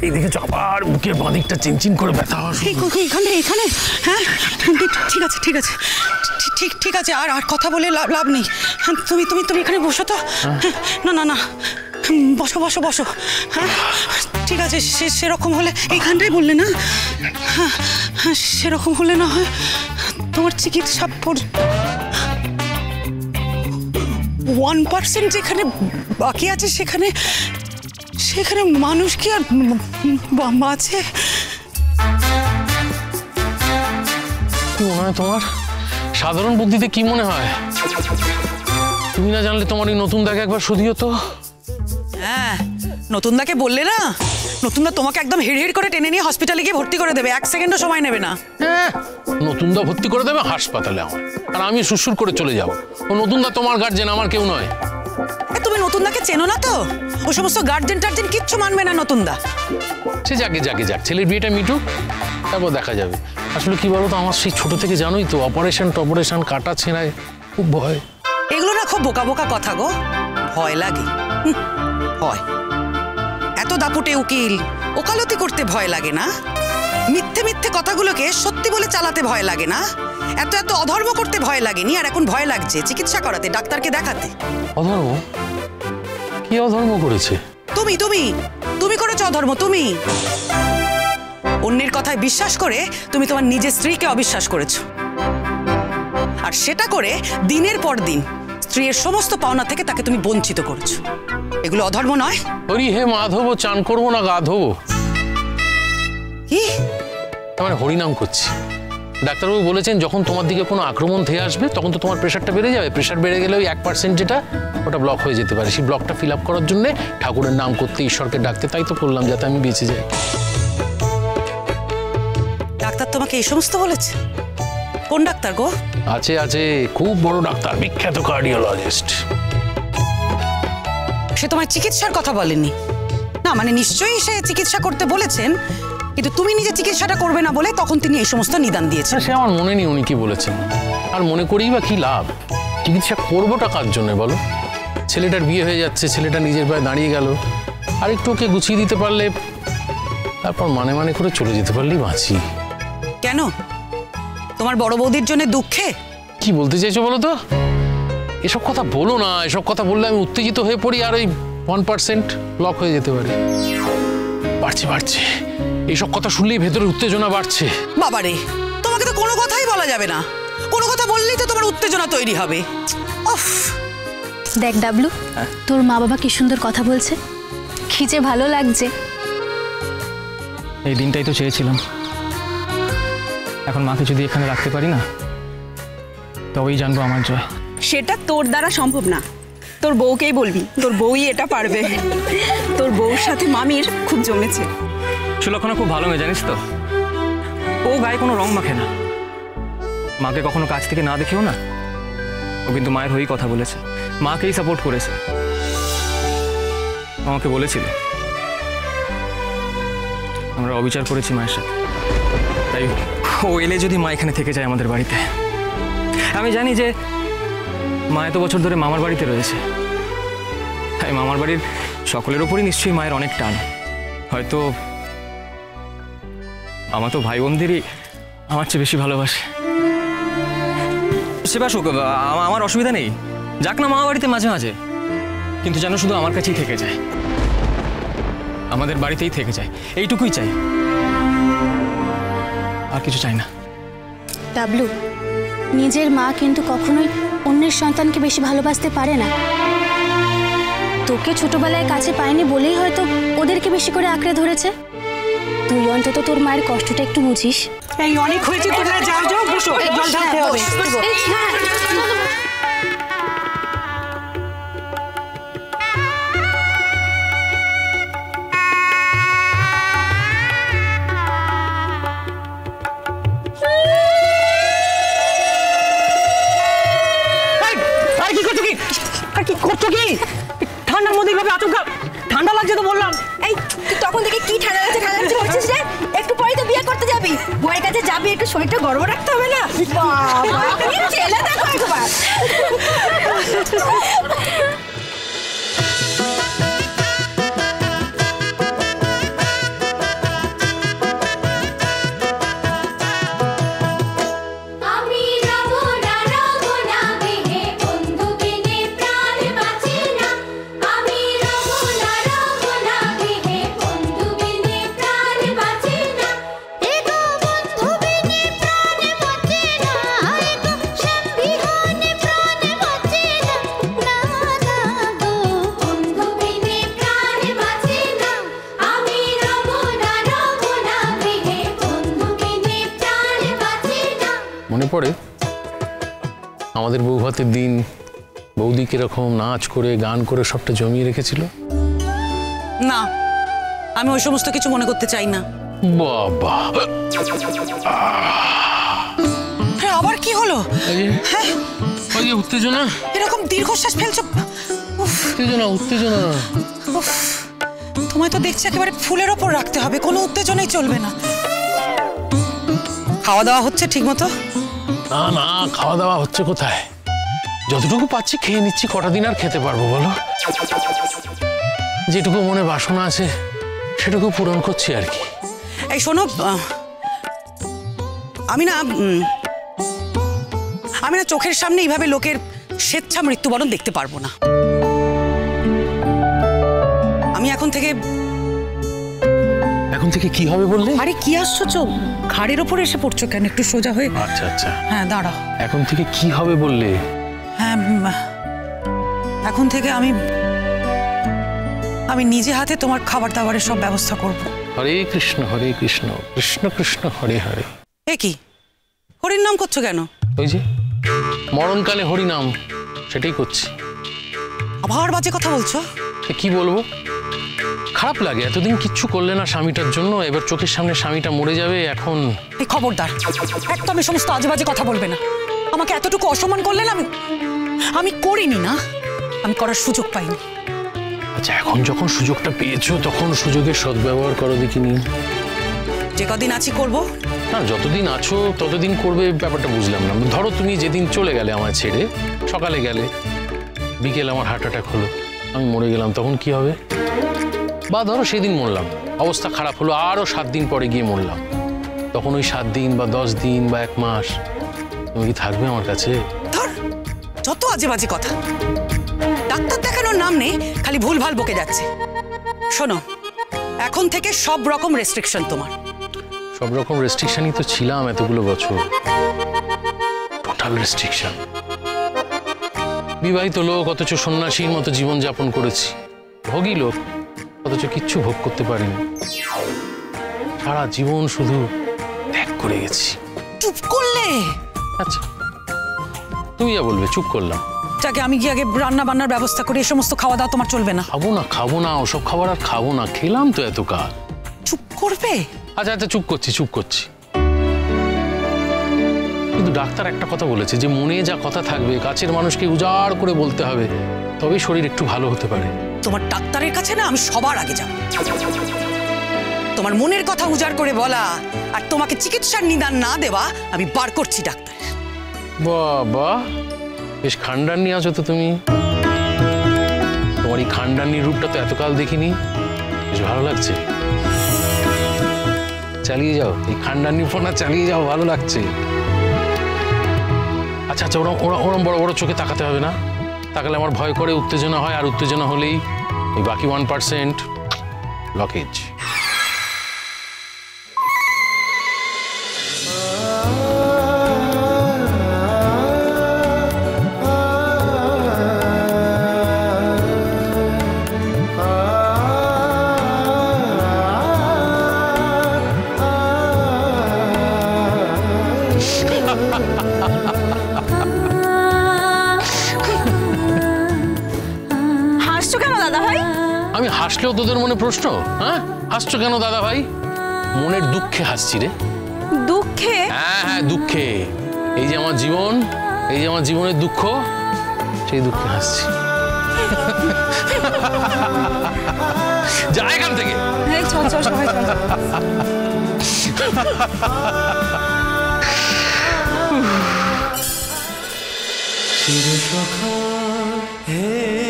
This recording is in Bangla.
এইদিকে আবার বুকের বাঁদিকটা চিনচিন করে ব্যথা এখানে হ্যাঁ ঠিক আছে ঠিক আছে ঠিক আছে আর আর কথা বলে লাভ নেই। তুমি তুমি তুমি এখানে বসো তো। না না না বসো বসো বসো। হ্যাঁ ঠিক আছে সেরকম হলে এইখানটাই বললে না। হ্যাঁ হ্যাঁ সেরকম হলে না হয় তোমার চিকিৎসা 1% যেখানে বাকি আছে সেখানে সেখানে মানুষ কি আর বাঁচে? কি মনে হয় তোমার? সাধারণ বুদ্ধিতে কি মনে হয়? তুমি না জানলে তোমার এই নতুন দাকে একবার শুধিও তো। হ্যাঁ নতুনদাকে বললে না, নতুনদা তোমাকে একদম হিড় করে টেনে নিয়ে হসপিটালে গিয়ে ভর্তি করে দেবে, 1 সেকেন্ডও সময় নেবে না। হ্যাঁ নতুনদা ভর্তি করে দেবে হাসপাতালে আমার, আর আমি সুরসুর করে চলে যাব। ও নতুনদা তোমার গার্জেন, আমার কেউ নয়। তুমি নতুনদাকে চেনো না তো, ও সমস্ত গার্জেন টার্জেন কিচ্ছু মানবে না নতুনদা। সে যাকে ছেলের বিয়েটা মিটুক, তারপর দেখা যাবে। আসলে কি বলতো, আমার সেই ছোট থেকে জানোই তো, অপারেশন কাটা ছেঁড়ায় খুব ভয়। এগুলো না খুব বোকা বোকা কথা গো, ভয় লাগে। ভয় এত দাপুটে উকিল, ওকালতি করতে ভয় লাগে না? মিথ্যে মিথ্যে কথাগুলোকে সত্যি বলে চালাতে ভয় লাগে না? এত এত অধর্ম করতে ভয় লাগেনি, আর এখন ভয় লাগছে চিকিৎসা করাতে, ডাক্তারকে দেখাতে। অধর্ম? কি অধর্ম করেছে? তুমি তুমি তুমি করেছো অধর্ম। তুমি অন্যের কথায় বিশ্বাস করে তুমি তোমার নিজের স্ত্রীকে অবিশ্বাস করেছো, আর সেটা করে দিনের পর দিন স্ত্রীর সমস্ত পাওনা থেকে তাকে তুমি বঞ্চিত করেছো। এগুলো অধর্ম নয়? হরি হে মাধব, চান করবো না গা ধোবো? কি মানে হরিনাম করছি। ডাক্তারবাবু বলেছেন যখন তোমার দিকে কোনো আক্রমণ ধেয়ে আসবে তখন তো তোমার প্রেশারটা বেড়ে যাবে। প্রেশার বেড়ে গেলে ওই 1% যেটা, ওটা ব্লক হয়ে যেতে পারে। সেই ব্লকটা ফিল আপ করার জন্য ঠাকুরের নাম করতে, ঈশ্বরকে ডাকতে, তাই তো করলাম যাতে আমি বেঁচে যাই। ডাক্তার তোমাকে এই সমস্ত বলেছে? কোন ডাক্তার গো? আছে খুব বড় ডাক্তার, বিখ্যাত কার্ডিওলজিস্ট। সে তোমার চিকিৎসার কথা বলেনি? না মানে নিশ্চয়ই সে চিকিৎসা করতে বলেছেন, কিন্তু তুমি নিজে চিকিৎসাটা করবে না বলে তখন তিনি এই সমস্ত নিদান দিয়েছেন। সে আমার মনে নেই উনি কি বলেছেন, আর মনে করেই বা কি লাভ? চিকিৎসা করবোটা কার জন্য বলো? ছেলেটার বিয়ে হয়ে যাচ্ছে, ছেলেটা নিজের পায়ে দাঁড়িয়ে গেল, আর একটু ওকে গুছিয়ে দিতে পারলে, তারপর মানে করে চলে যেতে পারলেই বাঁচি। কেন তোমার বড় বৌদির জন্য দুঃখে? কি বলতে চাইছো বলো তো? এসব কথা বলো না, এসব কথা বললে আমি উত্তেজিত হয়ে পড়ি, আর ওই 1% লক হয়ে যেতে পারে। বাড়ছে এইসব কথা শুনলেই ভেতরে উত্তেজনা বাড়ছে। বাবারে, তোমাকে তো কোনো কথাই বলা যাবে না, কোনো কথা বললেই তো তোমার উত্তেজনা তৈরি হবে। দেখ ডাবলু, তোর মা বাবা কি সুন্দর কথা বলছে, কি যে ভালো লাগছে। এই দিনটাই তো চেয়েছিলাম। এখন মাকে যদি এখানে রাখতে পারি না, তবেই জানবো আমার জয়। সেটা তোর দ্বারা সম্ভব না, তোর বউকেই বলবি, তোর বউই এটা পারবে। তোর বউর সাথে মামির খুব জমেছে। সুলক্ষণা খুব ভালো মেয়ে, জানিস তো। ও গায়ে কোনো রং মাখে না। মাকে কখনো কাছ থেকে না দেখেও না, ও কিন্তু মায়ের হয়েই কথা বলেছে, মাকেই সাপোর্ট করেছে। আমাকে বলেছিল আমরা অবিচার করেছি মায়ের সাথে, তাই ও এলে যদি মা এখানে থেকে যায় আমাদের বাড়িতে। আমি জানি যে মা এত বছর ধরে মামার বাড়িতে রয়েছে, তাই মামার বাড়ির সকলের ওপরই নিশ্চয়ই মায়ের অনেক টান। হয়তো আমার তো ভাই বোনদেরই আমার চেয়ে বেশি ভালোবাসে। সে বাসুক, আমার অসুবিধা নেই, যাক না মামা বাড়িতে মাঝে মাঝে, কিন্তু যেন শুধু আমার কাছেই থেকে যায়, আমাদের বাড়িতেই থেকে যায়, এইটুকুই চাই, আর কিছু চাই না। ডাবলু, নিজের মা কিন্তু কখনোই অন্যের সন্তানকে বেশি ভালোবাসতে পারে না। তোকে ছোটবেলায় কাছে পায়নি বলেই হয়তো ওদেরকে বেশি করে আঁকড়ে ধরেছে। তুই অন্তত তোর মায়ের কষ্টটা একটু বুঝিস। এই অনেক হয়েছে, তোমরা যাও বসো, জল ঢালতে হবে। কি করছো কি? ঠান্ডার মধ্যে এইভাবে আচমকা ঠান্ডা লাগছে তো বললাম। এই তুই তখন থেকে কি ঠান্ডা লাগছে করছিস রে? একটু পরেই তো বিয়ে করতে যাবি, বউয়ের কাছে যাবি, একটু শরীরটা গরম রাখতে হবে না? বাবা তুমি ছেলে দেখো একবার। মনে পড়ে আমাদের বউ ভাতের দিন বৌদি কিরকম নাচ করে গান করে সবটা জমিয়ে রেখেছিল? না, আমি ওই সমস্ত কিছু মনে করতে চাই না। বাবা, আবার কি হলো? হ্যাঁ, ওই যে উত্তেজনা, এরকম দীর্ঘশ্বাস ফেলছো। উত্তেজনা উত্তেজনা। উফ, তোমায় তো দেখছি একেবারে ফুলের ওপর রাখতে হবে, কোনো উত্তেজনাই চলবে না। খাওয়া দাওয়া হচ্ছে ঠিক মতো? না না, খাওয়া দাওয়া হচ্ছে কোথায়? যতটুকু পাচ্ছি খেয়ে নিচ্ছি, কটা দিন আর খেতে পারবো বলো? যেটুকু মনে বাসনা আছে সেটুকু পূরণ করছি আর কি। এই শোনো, আমি না চোখের সামনে এইভাবে লোকের স্বেচ্ছা মৃত্যুবরণ দেখতে পারবো না। আমি এখন থেকে কি হবে বললে? আরে কি আসছো, চোখ ঘাড়ের ওপর এসে পড়ছো কেন? একটু সোজা হয়ে। আচ্ছা আচ্ছা, হ্যাঁ দাঁড়াও। এখন থেকে কি হবে বললে? হ্যাঁ, এখন থেকে আমি নিজে হাতে তোমার খাবার দাবারের সব ব্যবস্থা করব। হরে কৃষ্ণ কৃষ্ণ কৃষ্ণ হরে হরে। এ কি হরির নাম করছো কেন? ওই যে মরণকালে হরি নাম, সেটাই করছি। আবার বাজে কথা বলছো। কি বলবো, খারাপ লাগে। এতদিন কিচ্ছু করলে না স্বামীটার জন্য, এবার চোখের সামনে স্বামীটা মরে যাবে। এখন এই খবরদার, একদম এই সমস্ত আজে বাজে কথা বলবে না। আমাকে এতটুকু অসম্মান করলেন। আমি করিনি না, আমি করার সুযোগ পাইনি। আচ্ছা, এখন যখন সুযোগটা পেয়েছো তখন সুযোগের সদ্ব্যবহার করো দেখিনি। যে কদিন আছি করব। না, যতদিন আছো ততদিন করবে, ব্যাপারটা বুঝলাম না। ধরো তুমি যেদিন চলে গেলে আমায় ছেড়ে, সকালে গেলে, বিকেল আমার হার্ট অ্যাটাক হলো, আমি মরে গেলাম, তখন কি হবে? বা ধরো সেদিন মরলাম, অবস্থা খারাপ হলো, আরও 7 দিন পরে গিয়ে মরলাম, তখন ওই 7 দিন বা 10 দিন বা 1 মাস তুমি কি থাকবে আমার কাছে? ধর, যত আজে বাজে কথা। ডাক্তার দেখানোর নাম নেই, খালি ভুলভাল বকে যাচ্ছে। শোনো, এখন থেকে সব রকম রেস্ট্রিকশন তোমার। সব রকম রেস্ট্রিকশনই তো ছিলাম এতগুলো বছর, টোটাল রেস্ট্রিকশন। বিবাহিত লোক, অথচ সন্ন্যাসীর মতো জীবনযাপন করেছি। ভোগী লোক, অথচ কিচ্ছু ভোগ করতে পারিনি। সারা জীবন শুধু ত্যাগ করে গেছি। চুপ করলে? আচ্ছা, তুমি যা বলবে, চুপ করলাম। যাকে আমি গিয়ে আগে রান্না বান্নার ব্যবস্থা করি, এই সমস্ত খাওয়া দাওয়া তোমার চলবে না। খাবো না, ওসব খাবার আর খাবো না, খেলাম তো এতকাল। চুপ করবে? আচ্ছা আচ্ছা, চুপ করছি। কিন্তু ডাক্তার একটা কথা বলেছে যে মনে যা কথা থাকবে কাছের মানুষকে উজাড় করে বলতে হবে, তবেই শরীর একটু ভালো হতে পারে। তোমার ডাক্তারের কাছে না আমি সবার আগে যাব। তোমার মনের কথা উজাড় করে বলা আর তোমাকে চিকিৎসার নিদান না দেওয়া আমি বার করছি ডাক্তার। বাবা, বেশ খান্ডানি আছো তো তুমি। তোমার এই খান্ডানির রূপটা তো এতকাল দেখিনি, বেশ ভালো লাগছে। চালিয়ে যাও, এই খান্ডানি ফোনা চালিয়ে যাও, ভালো লাগছে। আচ্ছা আচ্ছা, ওরম বড় বড় চোখে তাকাতে হবে না, তাকালে আমার ভয় করে, উত্তেজনা হয়, আর উত্তেজনা হলেই ওই বাকি 1% ব্লকেজ। হাসছো কেন দাদা ভাই? আমি হাসলেও তোদের মনে প্রশ্ন? হ্যাঁ, হাসছো কেন দাদা ভাই? মনের দুঃখে হাসছি রে। দুঃখে? হ্যাঁ, দুঃখে। এই যে আমার জীবন, এই যে আমার জীবনের দুঃখ, সেই দুঃখে হাসছি। যা এখান থেকে। চল সবাই চল। হে